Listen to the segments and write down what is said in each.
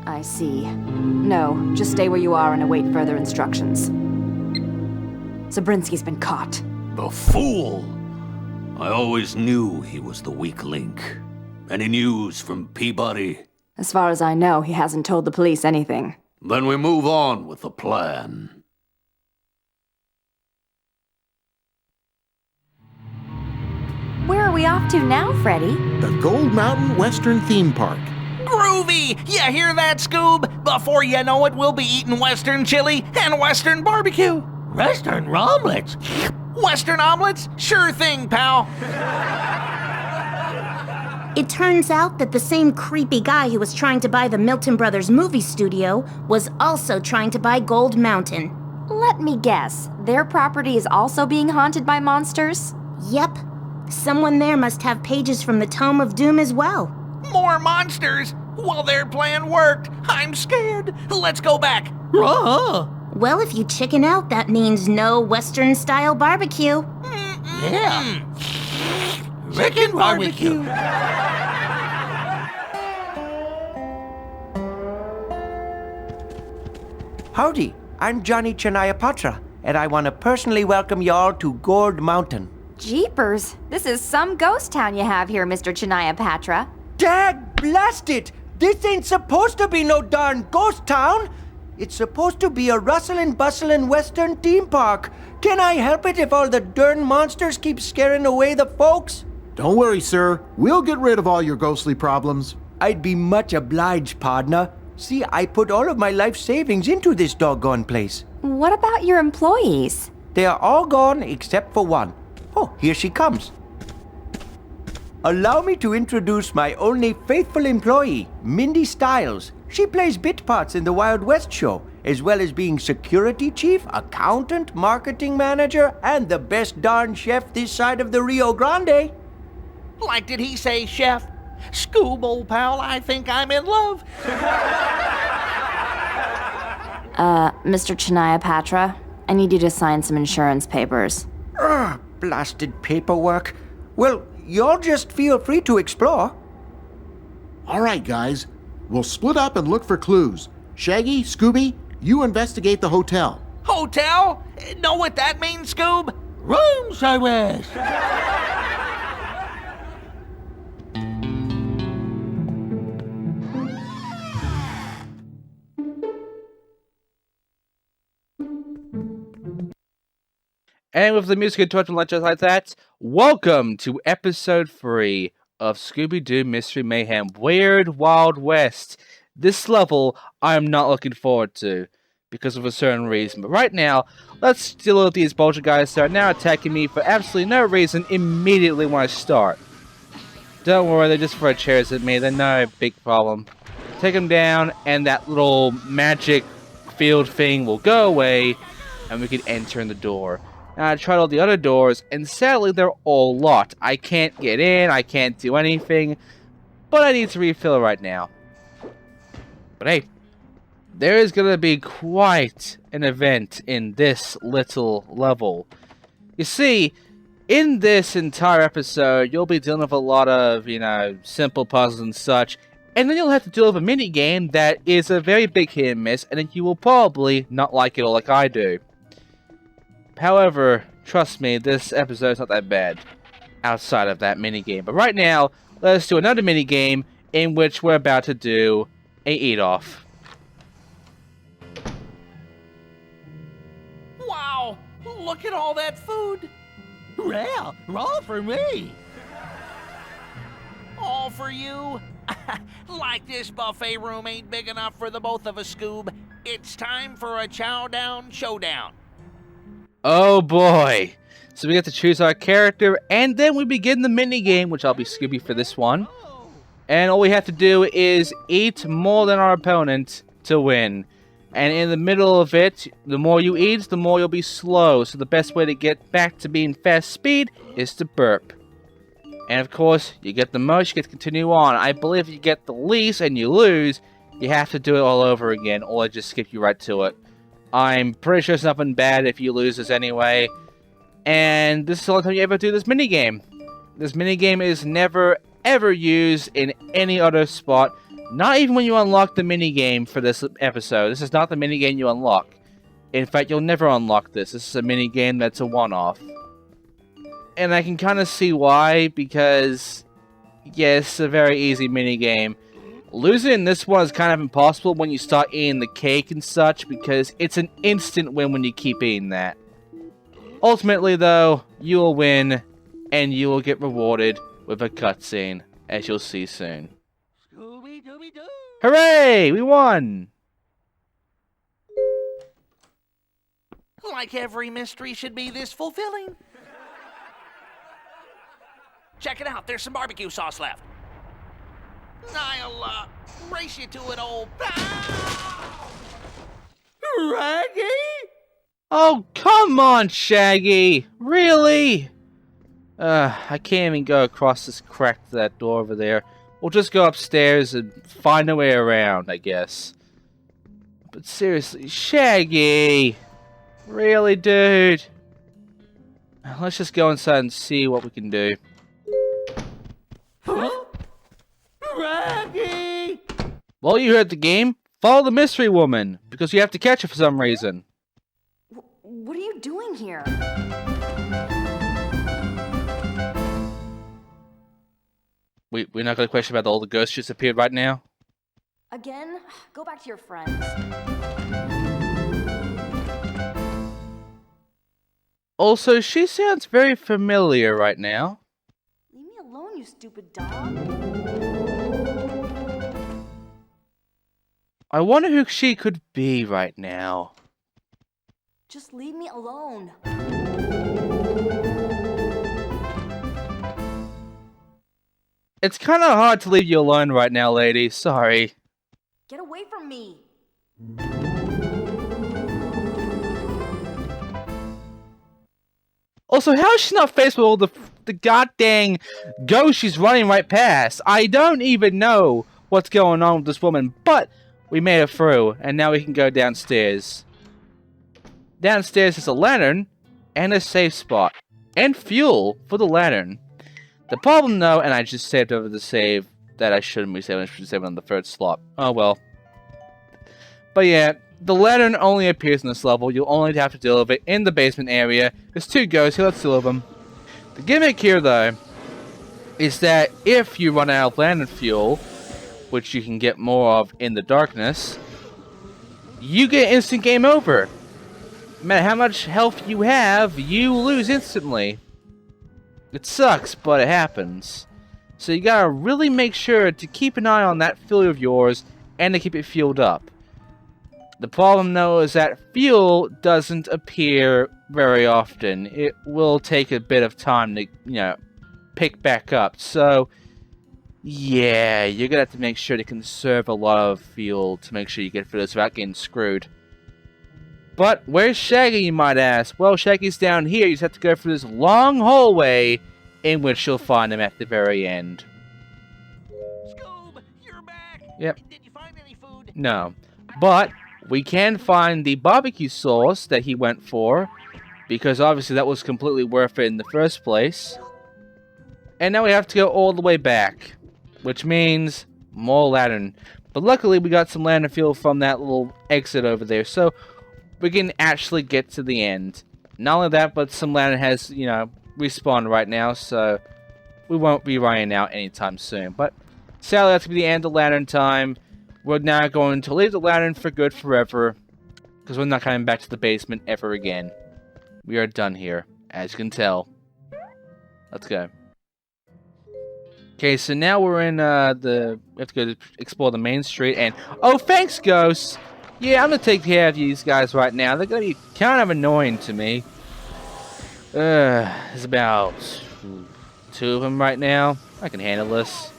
I see. No, just stay where you are and await further instructions. Zabrinsky's been caught. The fool! I always knew he was the weak link. Any news from Peabody? As far as I know, he hasn't told the police anything. Then we move on with the plan. Where are we off to now, Freddy? The Gold Mountain Western Theme Park. Groovy! You hear that, Scoob? Before you know it, we'll be eating Western chili and Western barbecue. Western omelets? Western omelets? Sure thing, pal. It turns out that the same creepy guy who was trying to buy the Milton Brothers movie studio was also trying to buy Gold Mountain. Let me guess. Their property is also being haunted by monsters? Yep. Someone there must have pages from the Tome of Doom as well. More monsters? Well, their plan worked. I'm scared. Let's go back. Well, if you chicken out, that means no Western-style barbecue. Yeah. Chicken barbecue. Howdy, I'm Johnny Chanayapatra, and I want to personally welcome y'all to Gold Mountain. Jeepers, this is some ghost town you have here, Mr. Chanayapatra. Dag blast it! This ain't supposed to be no darn ghost town! It's supposed to be a rustlin' bustlin' Western theme park. Can I help it if all the darn monsters keep scaring away the folks? Don't worry, sir. We'll get rid of all your ghostly problems. I'd be much obliged, partner. See, I put all of my life savings into this doggone place. What about your employees? They are all gone except for one. Oh, here she comes. Allow me to introduce my only faithful employee, Mindy Stiles. She plays bit parts in the Wild West show, as well as being security chief, accountant, marketing manager, and the best darn chef this side of the Rio Grande. Like did he say, chef? Scoob, old pal, I think I'm in love. Mr. Chanayapatra, I need you to sign some insurance papers. Blasted paperwork. Well, y'all just feel free to explore. All right, guys. We'll split up and look for clues. Shaggy, Scooby, you investigate the hotel. Hotel? Know what that means, Scoob? Room service. And with the music interruption just like that, welcome to episode 3 of Scooby-Doo Mystery Mayhem Weird Wild West. This level I am not looking forward to because of a certain reason. But right now, let's deal with these Bulger guys that are now attacking me for absolutely no reason immediately when I start. Don't worry, they just throw chairs at me. They're no big problem. Take them down and that little magic field thing will go away and we can enter in the door. Now I tried all the other doors, and sadly they're all locked. I can't get in, I can't do anything, but I need to refill right now. But hey, there is going to be quite an event in this little level. You see, in this entire episode, you'll be dealing with a lot of, simple puzzles and such, and then you'll have to deal with a minigame that is a very big hit and miss, and then you will probably not like it all like I do. However, trust me, this episode's not that bad outside of that minigame. But right now, let's do another minigame in which we're about to do a eat-off. Wow, look at all that food. Well, all for me. All for you? Like this buffet room ain't big enough for the both of us, Scoob. It's time for a chow down showdown. Oh boy. So we have to choose our character, and then we begin the minigame, which I'll be Scooby for this one. And all we have to do is eat more than our opponent to win. And in the middle of it, the more you eat, the more you'll be slow. So the best way to get back to being fast speed is to burp. And of course, you get the most, you get to continue on. I believe if you get the least and you lose, you have to do it all over again, or I just skip you right to it. I'm pretty sure it's nothing bad if you lose this anyway. And this is the only time you ever do this minigame. This minigame is never ever used in any other spot Not even when you unlock the minigame for this episode. This is not the minigame you unlock. In fact, you'll never unlock this. This is a minigame that's a one-off. And I can kind of see why, because, yes, it's a very easy minigame. Losing in this one is kind of impossible when you start eating the cake and such, because it's an instant win when you keep eating that. Ultimately, though, you will win, and you will get rewarded with a cutscene, as you'll see soon. Scooby-Dooby-Doo! Hooray! We won! Like every mystery should be this fulfilling. Check it out, there's some barbecue sauce left. I'll, race you to it, old pal. Raggy? Oh, come on, Shaggy! Really? I can't even go across this crack to that door over there. We'll just go upstairs and find a way around, I guess. But seriously, Shaggy! Really, dude? Let's just go inside and see what we can do. Huh? Raggy! Well, you heard the game. Follow the mystery woman, because you have to catch her for some reason. What are you doing here? We're not going to question about all the ghosts just appeared right now? Again? Go back to your friends. Also, she sounds very familiar right now. Leave me alone, you stupid dog. I wonder who she could be right now. Just leave me alone. It's kind of hard to leave you alone right now, lady. Sorry. Get away from me. Also, how is she not faced with all the goddamn ghosts she's running right past? I don't even know what's going on with this woman, but we made it through, and now we can go downstairs. Downstairs is a lantern and a safe spot, and fuel for the lantern. The problem, though, and I just saved over the save that I shouldn't be saving. I should save it on the third slot. Oh well. But yeah, the lantern only appears in this level. You'll only have to deal with it in the basement area. There's two ghosts here. Let's deal with them. The gimmick here, though, is that if you run out of lantern fuel, which you can get more of in the darkness, you get instant game over. No matter how much health you have, you lose instantly. It sucks, but it happens. So you gotta really make sure to keep an eye on that fuel of yours and to keep it fueled up. The problem, though, is that fuel doesn't appear very often. It will take a bit of time to, pick back up. So, yeah, you're gonna have to make sure to conserve a lot of fuel to make sure you get through this without getting screwed. But where's Shaggy, you might ask? Well, Shaggy's down here. You just have to go through this long hallway in which you'll find him at the very end. Scoob, you're back. Yep. Did you find any food? No. But we can find the barbecue sauce that he went for, because obviously that was completely worth it in the first place. And now we have to go all the way back, which means more lantern. But luckily we got some lantern fuel from that little exit over there, so we can actually get to the end. Not only that, but some lantern has, respawned right now, so we won't be running out anytime soon. But sadly, that's going to be the end of lantern time. We're now going to leave the lantern for good forever, because we're not coming back to the basement ever again. We are done here, as you can tell. Let's go. Okay, so now we're in we have to go explore the main street, and oh, thanks, ghosts! Yeah, I'm gonna take care of these guys right now. They're gonna be kind of annoying to me. There's about 2 of them right now. I can handle this.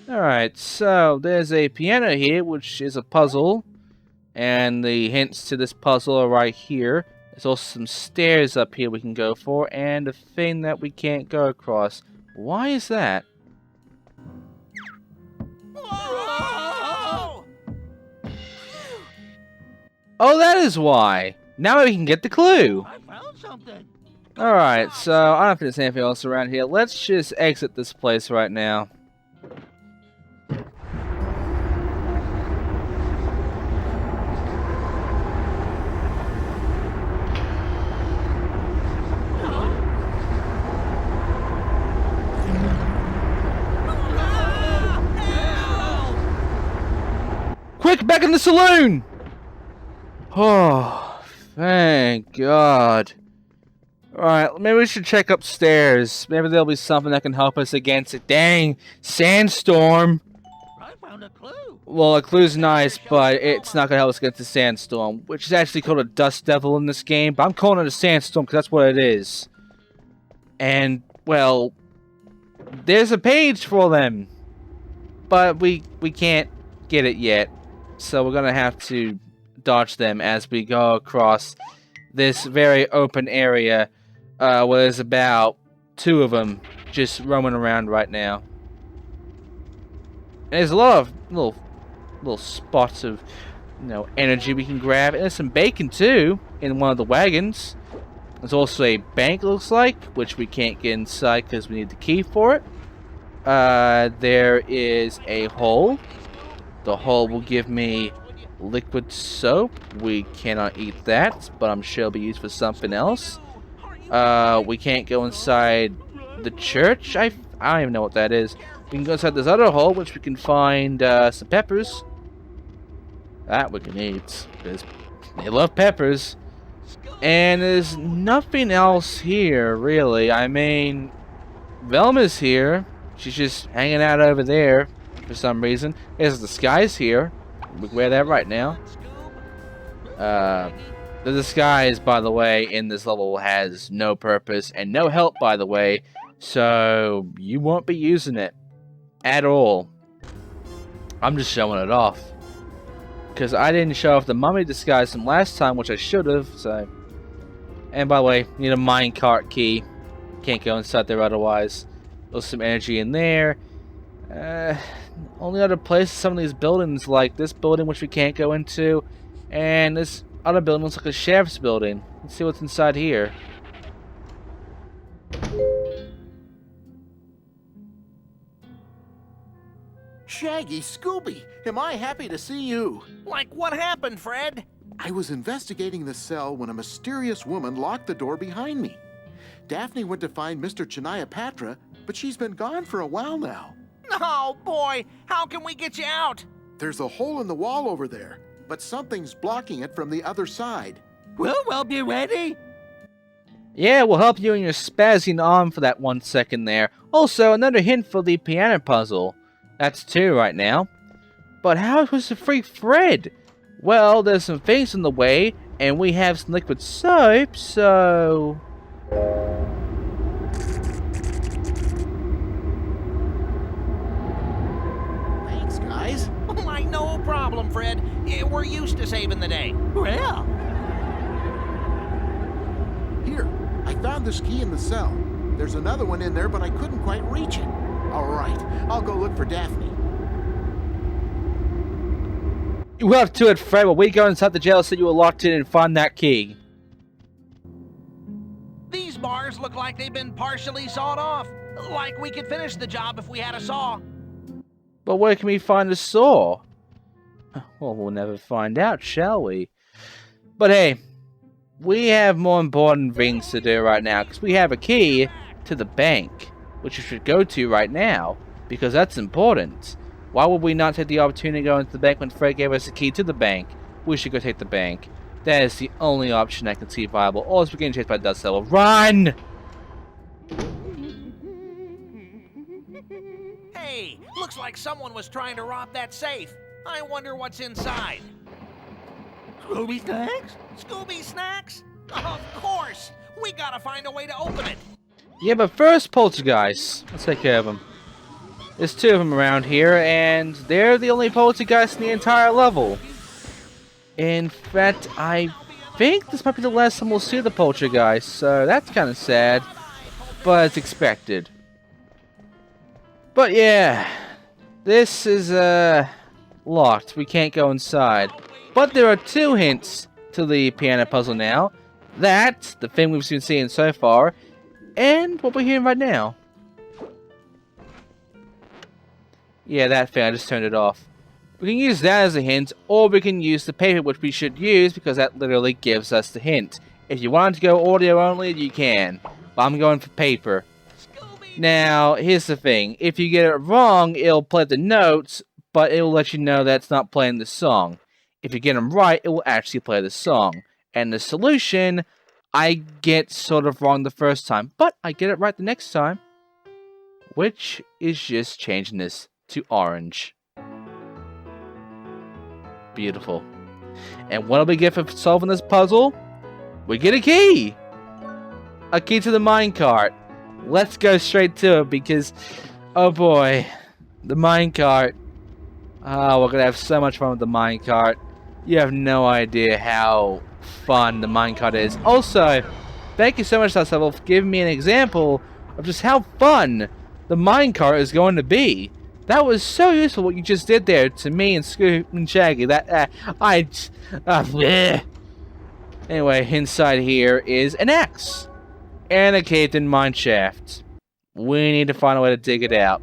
Alright, so there's a piano here, which is a puzzle. And the hints to this puzzle are right here. There's also some stairs up here we can go for, and a thing that we can't go across. Why is that? Whoa! Oh, that is why! Now we can get the clue! I found something. Alright, so I don't think there's anything else around here. Let's just exit this place right now. quick, back in the saloon! Oh, thank God. Alright, maybe we should check upstairs. Maybe there'll be something that can help us against it. Dang, Sandstorm! I found a clue. Well, a clue's nice, but it's not gonna help us against the Sandstorm, which is actually called a Dust Devil in this game, but I'm calling it a Sandstorm because that's what it is. And, well, there's a page for them, but we can't get it yet, so we're gonna have to dodge them as we go across this very open area where there's about 2 of them just roaming around right now. And there's a lot of little spots of, you know, energy we can grab, and there's some bacon too in one of the wagons. There's also a bank, it looks like, which we can't get inside because we need the key for it. There is a hole. The hole will give me liquid soap. We cannot eat that, but I'm sure it'll be used for something else. We can't go inside the church. I don't even know what that is. We can go inside this other hole, which we can find some peppers. That we can eat, because they love peppers. And there's nothing else here, really. I mean, Velma's here. She's just hanging out over there for some reason. There's the disguise here. We can wear that right now. The disguise, by the way, in this level has no purpose and no help, by the way. So you won't be using it at all. I'm just showing it off. Because I didn't show off the mummy disguise from last time, which I should have, so... And by the way, need a minecart key. Can't go inside there otherwise. There's some energy in there. Only other places, some of these buildings, like this building, which we can't go into. And this other building looks like a sheriff's building. Let's see what's inside here. Shaggy, Scooby, am I happy to see you? Like, what happened, Fred? I was investigating the cell when a mysterious woman locked the door behind me. Daphne went to find Mr. Cheniapatra, but she's been gone for a while now. Oh, boy, how can we get you out? There's a hole in the wall over there, but something's blocking it from the other side. We'll be ready. Yeah, we'll help you in your spazzing arm for that 1 second there. Also, another hint for the piano puzzle. That's 2 right now. But how are we supposed to free Fred? Well, there's some things in the way, and we have some liquid soap, so... Thanks, guys. Why, no problem, Fred. We're used to saving the day. Well, Here, I found this key in the cell. There's another one in there, but I couldn't quite reach it. All right, I'll go look for Daphne. You have to it, Fred, while we go inside the jail so you were locked in and find that key. These bars look like they've been partially sawed off. Like we could finish the job if we had a saw. But where can we find a saw? Well, we'll never find out, shall we? But hey, we have more important things to do right now, because we have a key to the bank, which we should go to right now, because that's important. Why would we not take the opportunity to go into the bank when Fred gave us the key to the bank? We should go take the bank. That is the only option I can see viable. Or else we're getting chased by Dust Devil. Run! Hey, looks like someone was trying to rob that safe. I wonder what's inside. Scooby snacks? Scooby snacks? Of course! We gotta find a way to open it. Yeah, but first, poltergeists. Let's take care of them. There's 2 of them around here, and they're the only poltergeists in the entire level. In fact, I think this might be the last time we'll see the poltergeist, so that's kind of sad, but it's expected. But yeah, this is locked. We can't go inside. But there are 2 hints to the piano puzzle now. That, the thing we've been seeing so far, and what we're hearing right now. Yeah, that thing, I just turned it off. We can use that as a hint, or we can use the paper, which we should use, because that literally gives us the hint. If you want to go audio only, you can. But I'm going for paper. Now, here's the thing. If you get it wrong, it'll play the notes, but it will let you know that it's not playing the song. If you get them right, it will actually play the song. And the solution, I get sort of wrong the first time, but I get it right the next time. Which is just changing this to orange. Beautiful. And what do we get for solving this puzzle? We get a key! A key to the minecart. Let's go straight to it because, oh boy, the minecart. Oh, we're gonna have so much fun with the minecart. You have no idea how fun the minecart is. Also, thank you so much, Level, for giving me an example of just how fun the minecart is going to be. That was so useful what you just did there to me and Scooby and Shaggy. Anyway, inside here is an axe and a caved-in mine shaft. We need to find a way to dig it out.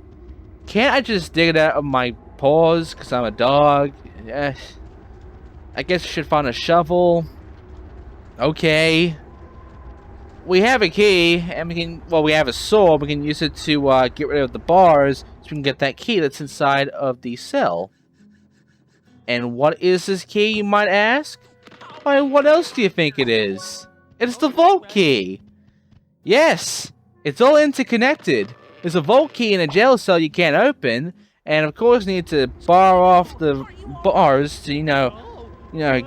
Can't I just dig it out of my paws because I'm a dog? I guess we should find a shovel. Okay. We have a key, and we have a sword. We can use it to get rid of the bars, so we can get that key that's inside of the cell. And what is this key, you might ask? Why, what else do you think it is? It's the vault key. Yes, it's all interconnected. There's a vault key in a jail cell you can't open, and of course you need to bar off the bars to,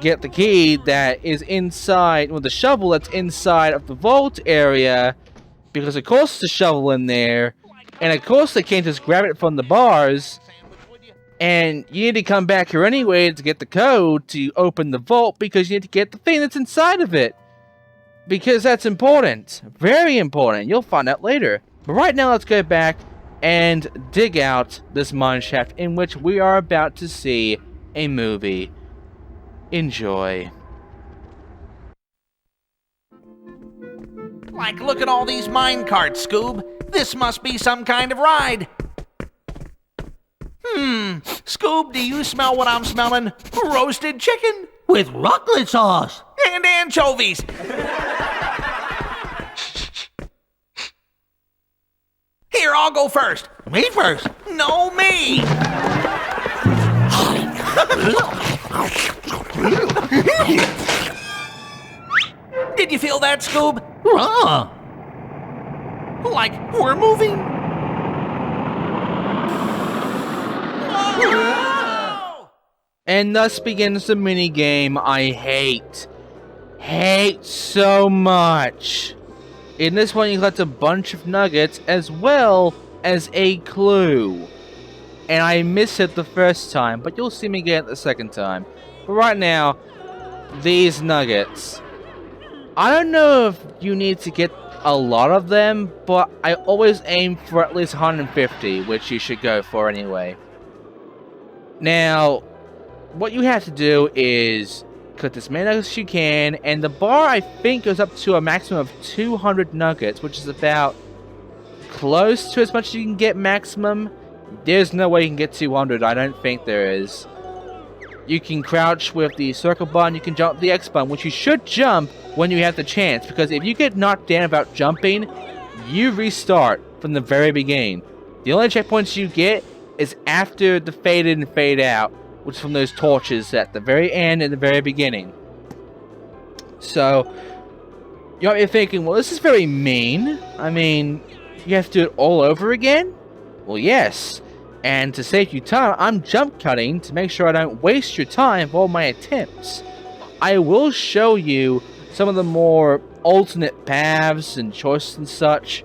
get the key that is inside, the shovel that's inside of the vault area, because of course there's a shovel in there, and of course they can't just grab it from the bars, and you need to come back here anyway to get the code to open the vault, because you need to get the thing that's inside of it, because that's important, very important. You'll find out later. But right now, let's go back and dig out this mine shaft in which we are about to see a movie. Enjoy. Like, look at all these mine carts, Scoob. This must be some kind of ride. Scoob, do you smell what I'm smelling? Roasted chicken. With rocklet sauce. And anchovies. Here, I'll go first. Me first. No, me. Did you feel that, Scoob? Like we're moving. Whoa! And thus begins the minigame I hate. Hate so much. In this one, you collect a bunch of nuggets as well as a clue. And I missed it the first time, but you'll see me get it the second time. But right now, these nuggets. I don't know if you need to get a lot of them, but I always aim for at least 150, which you should go for anyway. Now, what you have to do is collect as many nuggets as you can, and the bar, I think, goes up to a maximum of 200 nuggets, which is about close to as much as you can get maximum. There's no way you can get 200, I don't think there is. You can crouch with the circle button, you can jump with the X button, which you should jump when you have the chance, because if you get knocked down about jumping, you restart from the very beginning. The only checkpoints you get is after the fade in and fade out, which is from those torches at the very end and the very beginning. So, you might be thinking, well, this is very mean. I mean, you have to do it all over again? Well, yes. And to save you time, I'm jump cutting to make sure I don't waste your time for all my attempts. I will show you some of the more alternate paths and choices and such.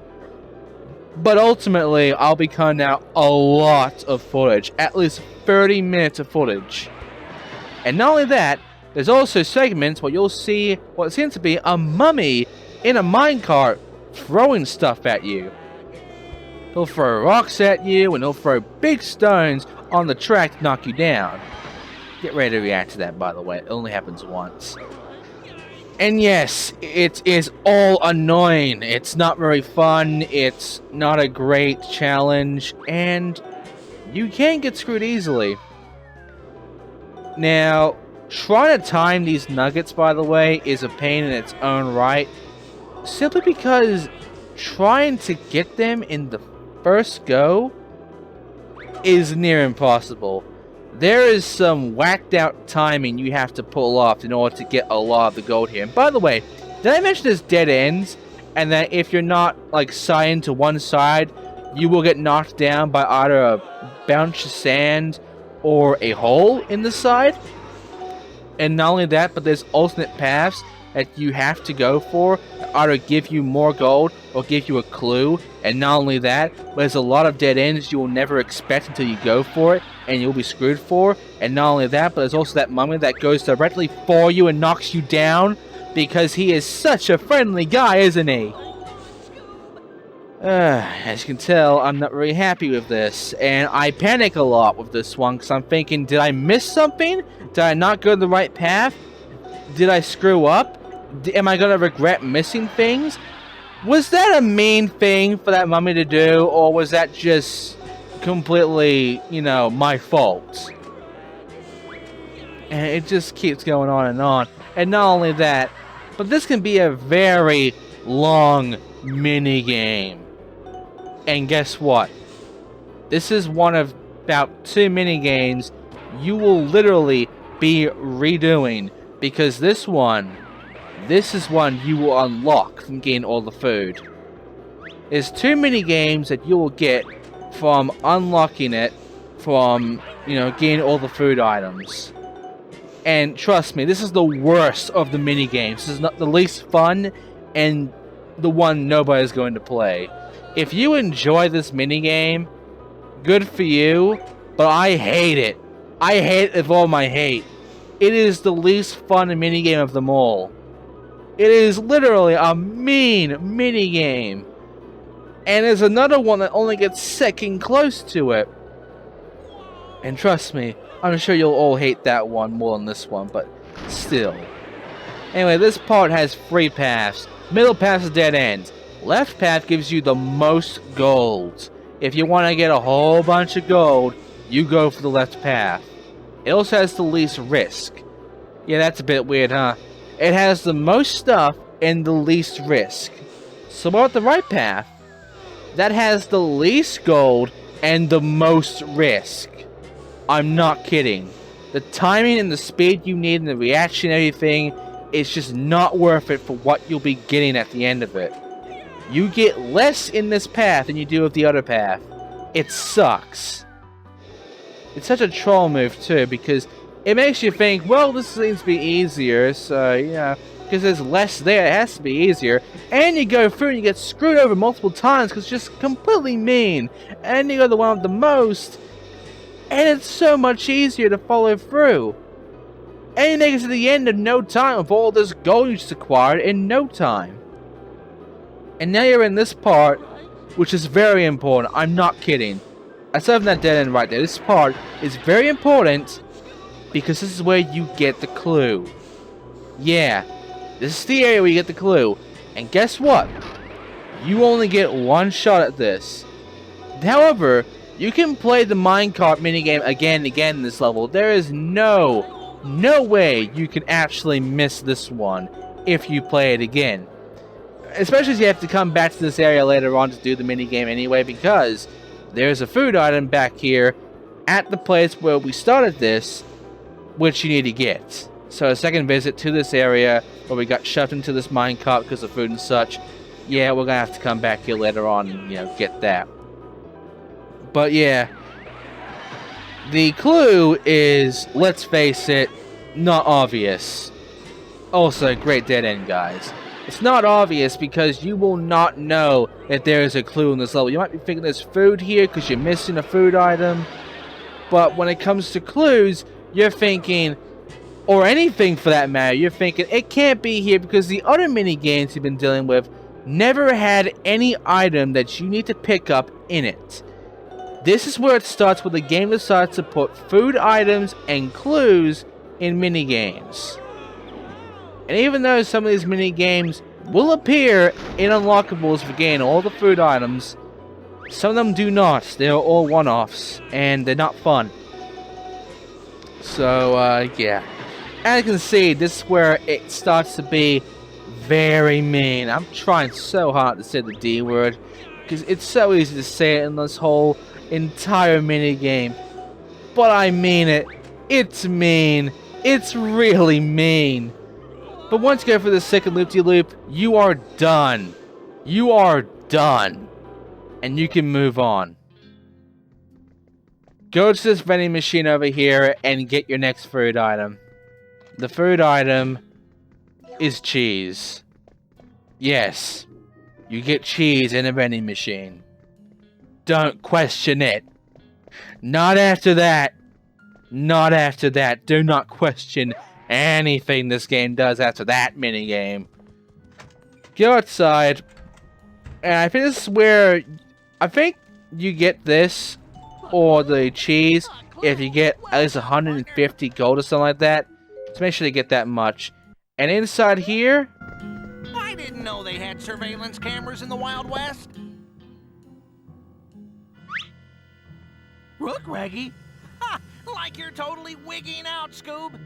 But ultimately, I'll be cutting out a lot of footage. At least 30 minutes of footage. And not only that, there's also segments where you'll see what seems to be a mummy in a minecart throwing stuff at you. He'll throw rocks at you, and he'll throw big stones on the track to knock you down. Get ready to react to that, by the way. It only happens once. And yes, it is all annoying. It's not very fun. It's not a great challenge. And you can get screwed easily. Now, trying to time these nuggets, by the way, is a pain in its own right. Simply because trying to get them in the first go is near impossible. there is some whacked out timing you have to pull off in order to get a lot of the gold here. And by the way, did I mention there's dead ends? And that if you're not, like, signed to one side, you will get knocked down by either a bunch of sand or a hole in the side? And not only that, but there's alternate paths that you have to go for to either give you more gold or give you a clue. And not only that, but there's a lot of dead ends you will never expect until you go for it, and you'll be screwed for. And not only that, but there's also that mummy that goes directly for you and knocks you down, because he is such a friendly guy, isn't he? As you can tell, I'm not very happy with this, and I panic a lot with this one, because I'm thinking, did I miss something? Did I not go the right path? Did I screw up? Am I gonna regret missing things? Was that a mean thing for that mummy to do, or was that just completely, you know, my fault? And it just keeps going on and on. And not only that, but this can be a very long minigame. And guess what? This is one of about 2 minigames you will literally be redoing, because this is one you will unlock from getting all the food. There's 2 minigames that you will get from unlocking it from, you know, getting all the food items. And trust me, this is the worst of the minigames. This is not the least fun and the one nobody's going to play. If you enjoy this minigame, good for you, but I hate it. I hate it with all my hate. It is the least fun minigame of them all. It is literally a mean minigame. And there's another one that only gets second close to it. And trust me, I'm sure you'll all hate that one more than this one, but still. Anyway, this part has 3 paths. Middle path is dead end. Left path gives you the most gold. If you want to get a whole bunch of gold, you go for the left path. It also has the least risk. Yeah, that's a bit weird, huh? It has the most stuff and the least risk. So about the right path, that has the least gold and the most risk. I'm not kidding. The timing and the speed you need and the reaction and everything is just not worth it for what you'll be getting at the end of it. You get less in this path than you do with the other path. It sucks. It's such a troll move too, because it makes you think, well, this seems to be easier, so, you know, because there's less there, it has to be easier. And you go through and you get screwed over multiple times because it's just completely mean. And you go the one with the most, and it's so much easier to follow through. And you make it to the end in no time with all this gold you just acquired in no time. And now you're in this part, which is very important. I'm not kidding. Aside from that dead end right there, this part is very important because this is where you get the clue. Yeah, this is the area where you get the clue. And guess what? You only get 1 shot at this. However, you can play the minecart minigame again and again in this level. There is no way you can actually miss this one if you play it again. Especially as you have to come back to this area later on to do the minigame anyway, because there's a food item back here at the place where we started this, which you need to get. So a second visit to this area where we got shoved into this minecart because of food and such. Yeah, we're gonna have to come back here later on and, you know, get that. But yeah, the clue is, let's face it, not obvious. Also, great dead end, guys. It's not obvious because you will not know that there is a clue in this level. You might be thinking there's food here because you're missing a food item. But when it comes to clues, you're thinking, or anything for that matter, you're thinking, it can't be here because the other mini games you've been dealing with never had any item that you need to pick up in it. This is where it starts, where the game decides to put food items and clues in mini games. And even though some of these mini games will appear in unlockables for getting all the food items, some of them do not. They're all one-offs, and they're not fun. So, yeah. As you can see, this is where it starts to be very mean. I'm trying so hard to say the D word, because it's so easy to say it in this whole entire mini game. but I mean it. It's mean. It's really mean. But once you go for the second loop-de-loop, you are done. You are done. And you can move on. Go to this vending machine over here and get your next food item. The food item is cheese. Yes, you get cheese in a vending machine. Don't question it. Not after that. Not after that. Do not question anything this game does after that minigame. Go outside. And I think this is where... I think you get this, or the cheese, if you get at least 150 gold or something like that. So make sure you get that much. And inside here... I didn't know they had surveillance cameras in the Wild West. Look, Reggie. Ha! Like you're totally wigging out, Scoob.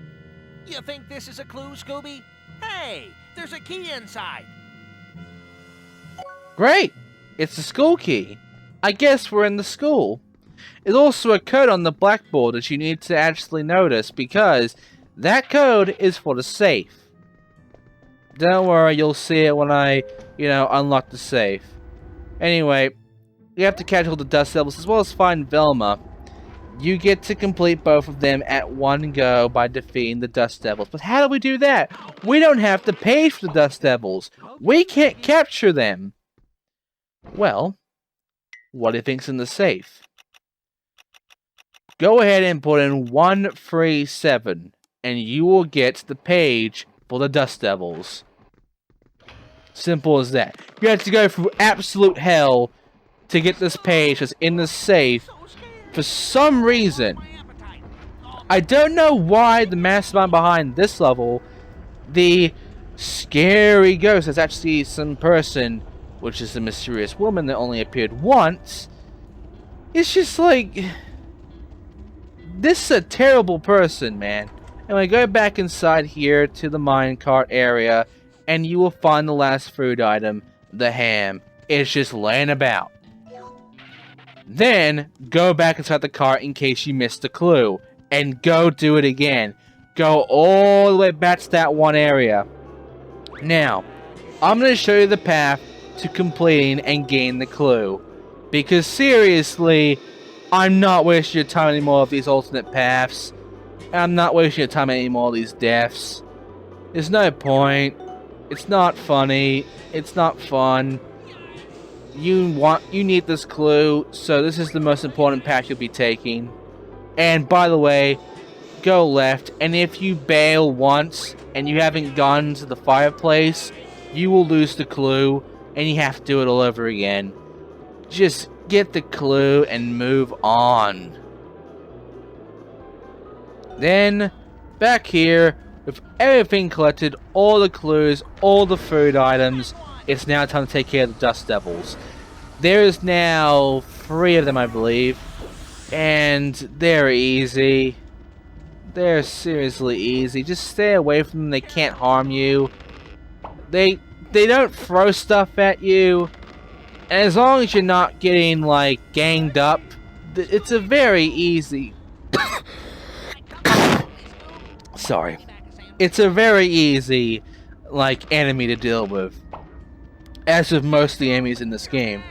You think this is a clue, Scooby? Hey, there's a key inside. Great! It's the school key. I guess we're in the school. There's also a code on the blackboard that you need to actually notice, because that code is for the safe. Don't worry, you'll see it when I, unlock the safe. Anyway, you have to catch all the dust devils as well as find Velma. You get to complete both of them at one go by defeating the dust devils. But how do we do that? We don't have to pay for the dust devils. We can't capture them. Well, what do you think's in the safe? Go ahead and put in 137, and you will get the page for the dust devils. Simple as that. You have to go through absolute hell to get this page that's in the safe. For some reason, I don't know why the mastermind behind this level, the scary ghost, is actually some person, which is a mysterious woman that only appeared once. It's just like, this is a terrible person, man. And I go back inside here to the minecart area, and you will find the last food item, the ham. It's just laying about. Then, go back inside the cart in case you missed a clue. And go do it again. Go all the way back to that one area. Now, I'm going to show you the path to completing and gain the clue. Because seriously, I'm not wasting your time anymore of these alternate paths. I'm not wasting your time anymore of these deaths. There's no point. It's not funny. It's not fun. You need this clue, so this is the most important path you'll be taking. And by the way, go left, and if you bail once and you haven't gone to the fireplace, you will lose the clue and you have to do it all over again. Just get the clue and move on. Then, back here, with everything collected, all the clues, all the food items, it's now time to take care of the dust devils. There is now 3 of them, I believe, and they're easy. They're seriously easy. Just stay away from them. They can't harm you. They don't throw stuff at you, and as long as you're not getting like ganged up, it's a very easy. Sorry. It's a very easy, enemy to deal with. As with most of the enemies in this game.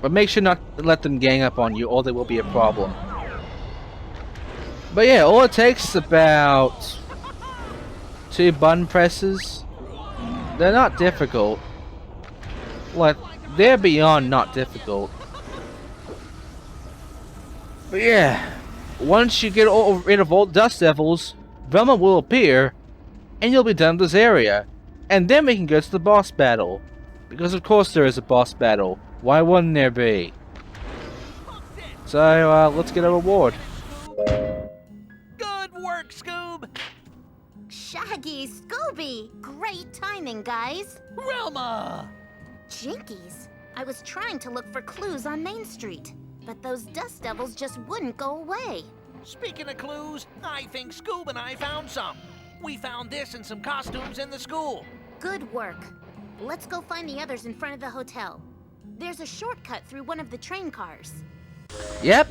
But make sure not to let them gang up on you, or there will be a problem. But yeah, all it takes is about 2 button presses. They're not difficult. They're beyond not difficult. But yeah, once you get rid of all dust devils, Velma will appear, and you'll be done with this area. And then we can go to the boss battle. Because of course there is a boss battle. Why wouldn't there be? So, let's get a reward. Good work, Scoob! Shaggy, Scooby! Great timing, guys! Relma! Jinkies! I was trying to look for clues on Main Street, but those dust devils just wouldn't go away. Speaking of clues, I think Scoob and I found some. We found this and some costumes in the school. Good work. Let's go find the others in front of the hotel. There's a shortcut through one of the train cars. Yep,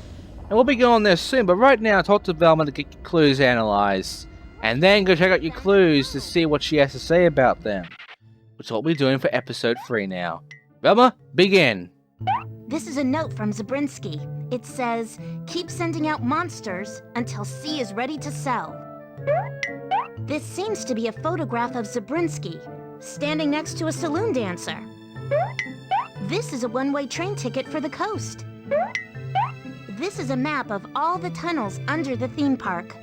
And we'll be going there soon, but right now talk to Velma to get your clues analyzed. And then go check out your clues to see what she has to say about them. Which is what we're doing for episode 3 now. Velma, begin! This is a note from Zabrinsky. It says, keep sending out monsters until C is ready to sell. This seems to be a photograph of Zabrinsky, standing next to a saloon dancer. This is a one-way train ticket for the coast. This is a map of all the tunnels under the theme park.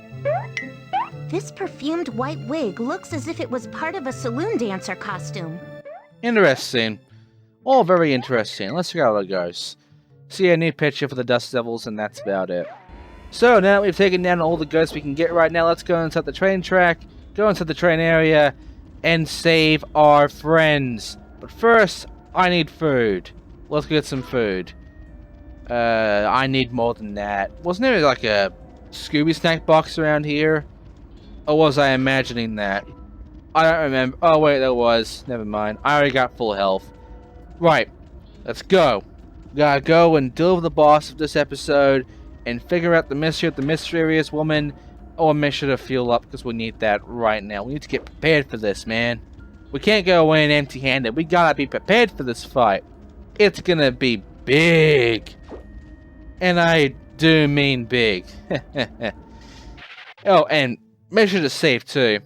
This perfumed white wig looks as if it was part of a saloon dancer costume. Interesting. All very interesting. Let's see how it goes. See a new picture for the Dust Devils, and that's about it. So, now that we've taken down all the ghosts we can get right now, let's go inside the train track, go inside the train area, and save our friends. But first, I need food. Let's get some food. I need more than that. Wasn't there like a Scooby snack box around here? Or was I imagining that? I don't remember. Oh wait, there was. Never mind. I already got full health. Right. Let's go. We gotta go and deal with the boss of this episode and figure out the mystery of the mysterious woman. Or make sure to fuel up because we need that right now. We need to get prepared for this, man. We can't go in empty-handed. We gotta be prepared for this fight. It's gonna be big. And I do mean big. Oh, and make sure to save too.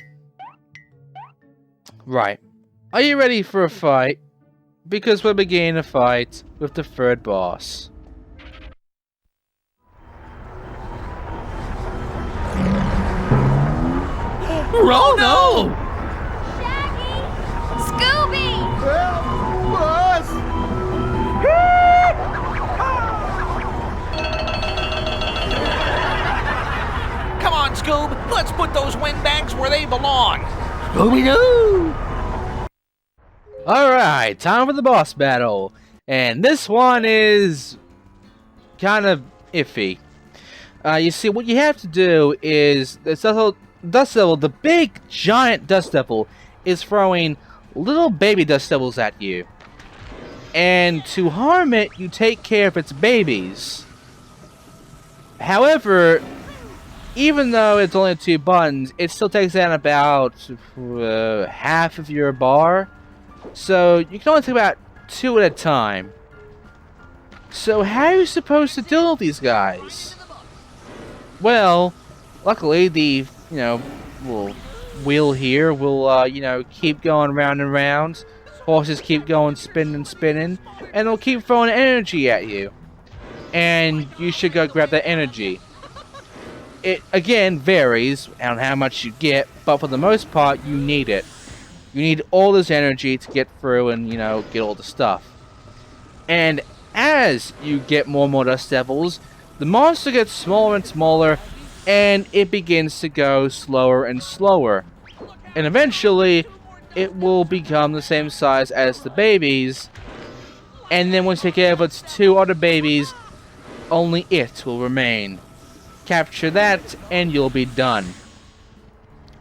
Right. Are you ready for a fight? Because we're beginning a fight with the third boss. Oh no! Scooby! Come on, Scoob. Let's put those windbags where they belong. Scooby-Doo! Alright, time for the boss battle. And this one is kind of iffy. You see, what you have to do is, Dust Devil, the big giant Dust Devil, is throwing little baby Dust Devils at you. And to harm it, you take care of its babies. However, even though it's only 2 buttons, it still takes down about half of your bar. So you can only take about 2 at a time. So how are you supposed to deal with these guys? Well, luckily the, little wheel here will, keep going round and round. Horses keep going spinning and spinning. And they'll keep throwing energy at you. And you should go grab that energy. It, again, varies on how much you get, but for the most part, you need it. You need all this energy to get through and, get all the stuff. And as you get more and more Dust Devils, the monster gets smaller and smaller, and it begins to go slower and slower. And eventually, it will become the same size as the babies, and then once you take care of its 2 other babies, only it will remain. Capture that, and you'll be done.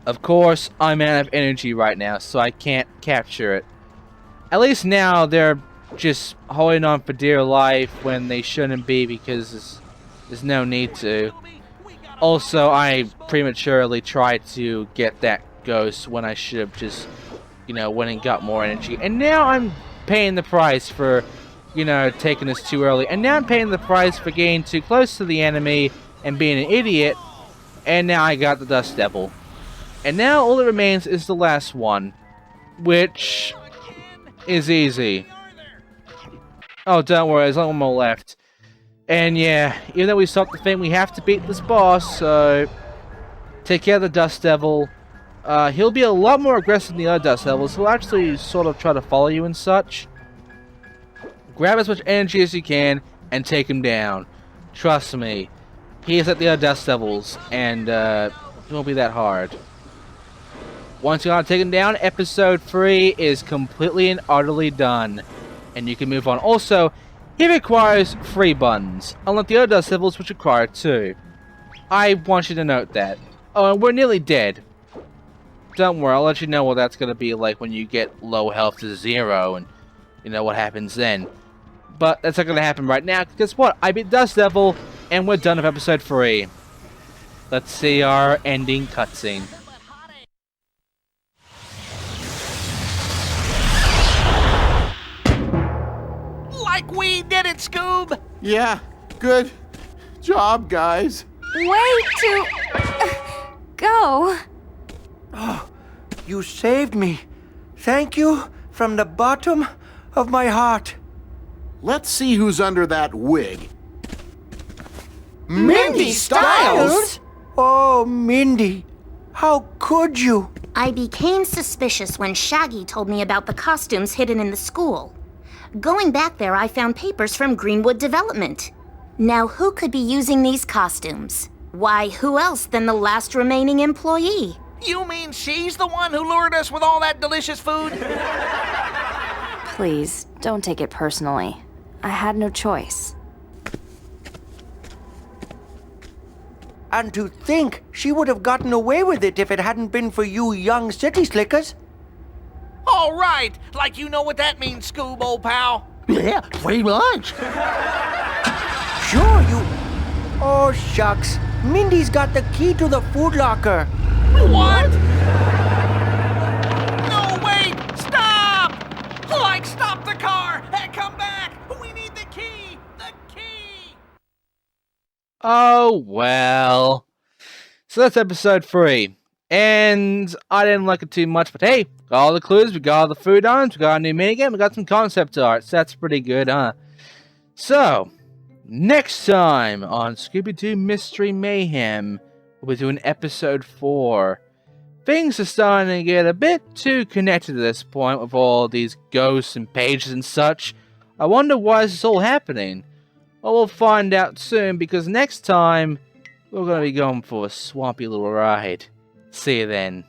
Of course, I'm out of energy right now, so I can't capture it. At least now, they're just holding on for dear life when they shouldn't be, because there's no need to. Also, I prematurely tried to get that ghost when I should have just, went and got more energy. And now I'm paying the price for, taking this too early. And now I'm paying the price for getting too close to the enemy and being an idiot. And now I got the Dust Devil. And now all that remains is the last one, which is easy. Oh, don't worry, there's only one more left. And yeah, even though we stopped the thing, we have to beat this boss, so take care of the Dust Devil. He'll be a lot more aggressive than the other Dust Devils. He'll actually sort of try to follow you and such. Grab as much energy as you can and take him down. Trust me, he is like the other Dust Devils, and it won't be that hard. Once you got taken down, episode 3 is completely and utterly done. And you can move on. Also, he requires 3 buttons, unlike the other Dust Devils, which require 2. I want you to note that. Oh, and we're nearly dead. Don't worry, I'll let you know what that's going to be like when you get low health to 0, and what happens then. But that's not going to happen right now, because guess what? I beat Dust Devil, And we're done with episode 3. Let's see our ending cutscene. Like we did it, Scoob! Yeah, good job, guys. Way to go. You saved me. Thank you from the bottom of my heart. Let's see who's under that wig. Mindy Styles? Oh, Mindy, how could you? I became suspicious when Shaggy told me about the costumes hidden in the school. Going back there, I found papers from Greenwood Development. Now, who could be using these costumes? Why, who else than the last remaining employee? You mean she's the one who lured us with all that delicious food? Please, don't take it personally. I had no choice. And to think she would have gotten away with it if it hadn't been for you young city slickers. All right, like you know what that means, Scoob, old pal. Yeah, pretty much. Sure, you... Oh, shucks. Mindy's got the key to the food locker. What? No, wait! Stop! Like, stop the car! Hey, come back! We need the key! The key! Oh, well. So that's episode 3. And I didn't like it too much, but hey, got all the clues, we got all the food items, we got a new minigame, we got some concept art, so that's pretty good, huh? So, next time on Scooby-Doo Mystery Mayhem, we'll be doing episode 4. Things are starting to get a bit too connected at this point with all these ghosts and pages and such. I wonder why this is all happening. Well, we'll find out soon, because next time, we're going to be going for a swampy little ride. See you then.